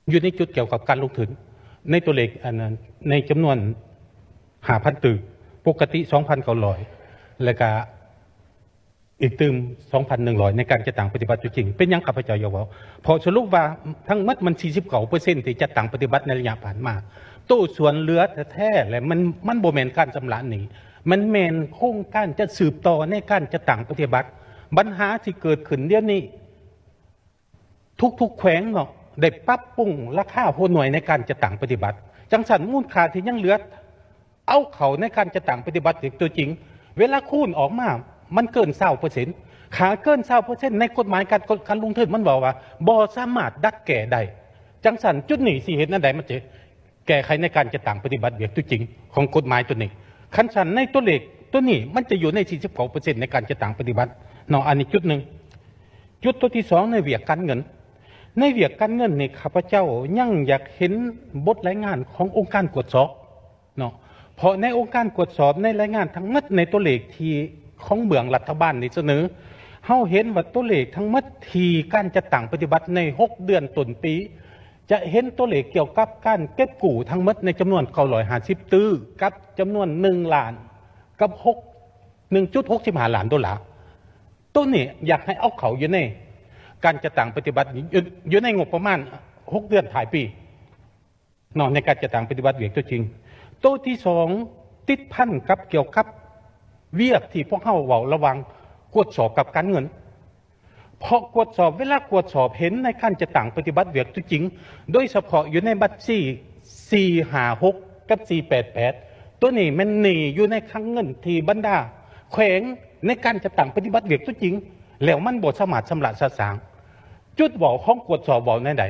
อยู่ในจุดเกี่ยวกับการลงทุนในตัวเลขอันนั้นในจำนวน5,000ตึกปกติ 2,900 แล้วก็อีกตึม 2,100 ในการจัดตั้งปฏิบัติจริงเป็นยังข้าพเจ้าอยากบอกพอสรุปว่าทั้งหมดมัน 49% ที่จัดตั้งปฏิบัติในระยะผ่านมาตู้ส่วนเหลือแท้ๆและมันบ่แม่นการชำระหนี้มันแม่นโครงการจะสืบต่อในการจัดตั้งปฏิบัติปัญหาที่เกิดขึ้นเดี๋ยวนี้ทุกแขวงเนาะได้ปรับปรุงราคาหัวหน่วยในการจัดตั้งปฏิบัติจังสันมูลค่าที่ยังเหลือเอาเขาในการจัดตั้งปฏิบัติตัวจริงเวลาคูณออกมามันเกิน20%ขาเกิน20%ในกฎหมายการลงทุนมันบอกว่าบ่สามารถดักแก่ได้จังสันจุดนี้สิเห็นนั่นใดมันจะแก้ไขในการจัดตั้งปฏิบัติเวียกตัวจริงของกฎหมายตัวนี้คันสันในตัวเลขตัวนี้มันจะอยู่ใน 49% ในการจัดตั้งปฏิบัติเนาะอันนี้จุดหนึ่งจุดตัวที่2ในเวียกการเงินในเวียกการเงินนี่ข้าพเจ้ายังอยากเห็นบทรายงานขององค์การตรวจสอบเนาะเพราะในองค์การตรวจสอบในรายงานทั้งหมดในตัวเลขที่ของเบื้องรัฐบาลนี่เสนอเฮาเห็นว่าตัวเลขทั้งหมดที่การจัดตั้งปฏิบัติใน6 เดือนต้นปีจะเห็นตัวเลขเกี่ยวกับการเก็บกู้ทั้งหมดในจำนวน950ตื้อกับจำนวน1 ล้านกับ1.65 ล้านดอลลาร์ตัวนี้อยากให้เอาเขาอยู่ในการจัดตั้งปฏิบัติอยู่ในงบประมาณ6 เดือนถ่ายปีนอกในการจัดตั้งปฏิบัติเวียกตัวจริงตัวที่2ติดพันกับเกี่ยวกับเวียกที่พวกเขาเว้าระวังกวดสอบกับการเงินเพราะกวดสอบเวลากวดสอบเห็นในการจัดตั้งปฏิบัติเวียกตัวจริงโดยเฉพาะอยู่ในบัญชี456กับ488ตัวนี้มันหนีอยู่ในคลังเงินที่บรรดาแขวงในการจัดตั้งปฏิบัติเวียกตัวจริงแล้วมันบ่สามารถชำระสะสางจุดเว้าของกวดสอบเว้าในใด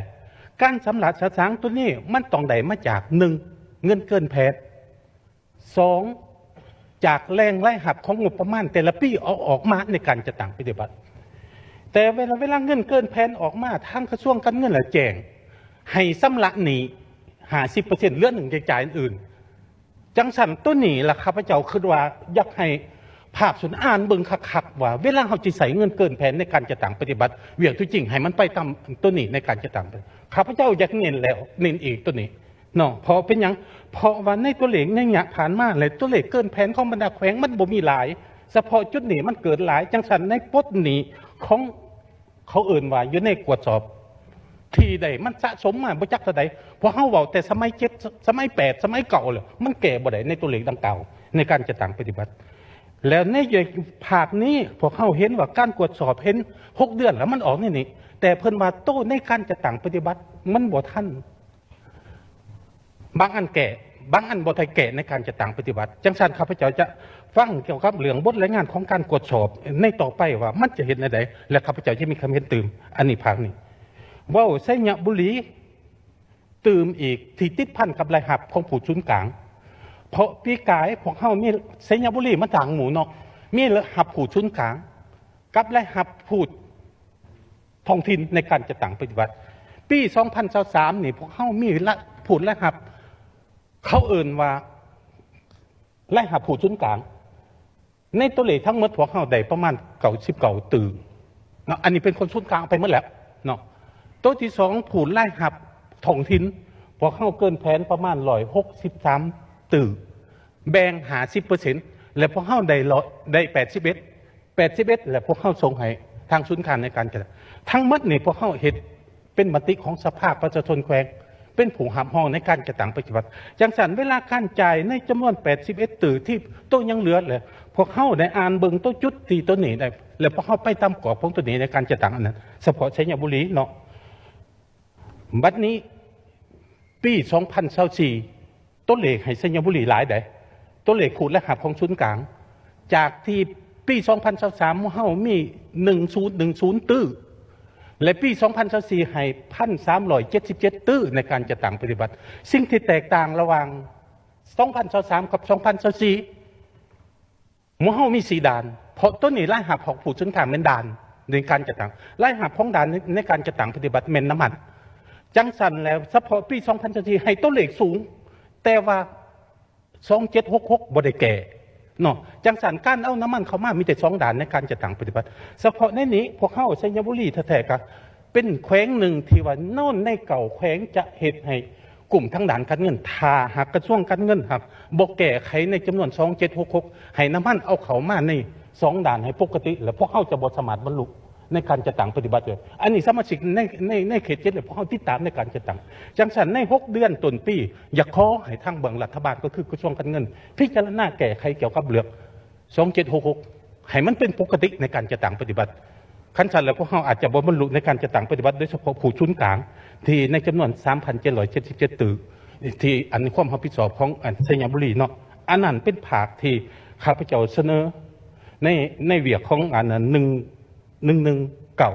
การชำระสะสางตัวนี้มันต้องได้มาจาก1เงินเกินแผน2จากแรงไล่หับของงบประมาณแต่ละปีออกมาในการจัดตั้งปฏิบัติแต่เวลาเงินเกินแผนออกมาทางกระทรวงการเงินแหละแจ้งให้ชำระหนี้50%เหลือ1จ่ายอื่นจังสันตัวนี้ล่ะข้าพเจ้าคิดว่าอยากให้ภาพสุนอ่านเบิ่งคักๆว่าเวลาเขาจะใส่เงินเกินแผนในการจัดตั้งปฏิบัติเวียกที่จริงให้มันไปตามตัวนี้ในการจัดตั้งข้าพเจ้าอยากเน้นแล้วเน้นอีกตัวนี้เนาะเพราะเป็นยังเพราะว่าในตัวเลขในหยะผ่านมาเลยตัวเลขเกินแผนของบรรดาแขวงมันบ่มีหลายเฉพาะจุดนี้มันเกิดหลายจังสันในปดนี้ของเขาเอื่นว่าอยู่ในกวดสอบที่ใดมันสะสมมาบ่จักเท่าใดเพราะเฮาเว้าแต่สมัย7สมัย8สมัยเก่าเลยมันแก่บ่ได้ในตัวเลขดังกล่าวในการจัดตั้งปฏิบัติแล้วในภาคนี้พวกเขาเห็นว่าการกวดสอบเห็น6 เดือนแล้วมันออกนี่แต่เพิ่นว่าโตในการจัดตั้งปฏิบัติมันบ่ทันบางอันแก่บางอันบ่ทันแก่ในการจัดตั้งปฏิบัติจังซั่นข้าพเจ้าจะฟังเกี่ยวกับเรื่องบทรายงานของการกวดสอบในต่อไปว่ามันจะเห็นอะไรและข้าพเจ้าจะมีคำเห็นตื่มอันนี้ภาคนี้ว้าวไสยบุรีตื่มอีกที่ติดพันกับรายหับของผู้ชุนกลางเพราะปีกายพวกเขามีไสยบุรีมันต่างหมู่เนาะมีรายหับผู้ชุนกลางกับรายหับผู้ท้องถิ่นในการจัดตั้งปฏิบัติปี2023นี่พวกเขามีผู้รายหับเขาเอ่นว่าไล่หาผู้ชุนกลางในตัวเลขทั้งหมดพวกเขาได้ประมาณ99ตื่นเนาะอันนี้เป็นคนชุนกลางไปหมดแล้วเนาะตัวที่2ผู้ไล่หับท้องถิ่นพวกเขาเกินแผนประมาณ163ตื่นแบ่ง50%แล้วพวกเขาได้81แล้วพวกเขาส่งให้ทางชุนกลางในการจัดทั้งหมดนี่พวกเขาเห็นเป็นมติของสภาประชาชนแขวงเป็นผู้หับห้องในการจัดตั้งปฏิบัติจังสันเวลาการจ่ายในจำนวน81ตื่นที่ตัวยังเหลือเลยพวกเขาได้อ่านเบิ่งตัวจุดที่ตัวนี้ได้แล้วพวกเขาไปตามกรอบของตัวนี้ในการจัดตั้งอันนั้นเฉพาะชัยบุรีเนาะบัดนี้ปี2024ตัวเลขให้ชัยบุรีหลายได้ตัวเลขขูดและหับของศูนย์กลางจากที่ปี2023เฮามี1010ตื้อและปี2024ให้1,377ตื้อในการจัดตั้งปฏิบัติสิ่งที่แตกต่างระหว่าง2023กับ2024หมู่เฮามี4ด่านเพราะต้นนี้รายหับของผู้ชุนกลางเป็นด่านในการจัดตั้งรายหับของด่านในการจัดตั้งปฏิบัติเป็นน้ำมันจังสันแล้วเฉพาะปี2024ให้ตัวเลขสูงแต่ว่า2766บ่ได้แก่เนาะจังสันการเอาน้ำมันเข้ามามีแต่2ด่านในการจัดตั้งปฏิบัติเฉพาะในนี้พวกเขาชัยบุรีแท้ๆก็ เป็นแขวงหนึ่งที่ว่าโน่นในเก่าแขวงจะเหตุให้กลุ่มทั้งด่านการเงินทาหากกระทรวงการเงินครับบอกแก้ไขในจำนวน2766ให้น้ำมันเอาเขามาใน2ด่านให้ปกติแล้วพวกเขาจะบทสมาร์ทบรรลุในการจะตั้งปฏิบัติเลยอันนี้สมาชิกในเขต7เลยพวกเขาติดตามในการจะตั้งจังสันใน6เดือนต้นปีอยากขอให้ทางเบื้องรัฐบาลก็คือกระทรวงการเงินพิจารณาแก้ไขเกี่ยวกับเรื่อง2766ให้มันเป็นปกติในการจะตั้งปฏิบัติขั้นสันแล้วพวกเขาอาจจะบรรลุในการจะตั้งปฏิบัติโดยเฉพาะผู้ชุนกลางที่ในจำนวน 3,777 ตึกที่อันนี้ความรับผิดชอบของสยามบุรีเนาะอันนั้นเป็นภาคที่ข้าพเจ้าเสนอในเวียกของอันนั้น111เก่า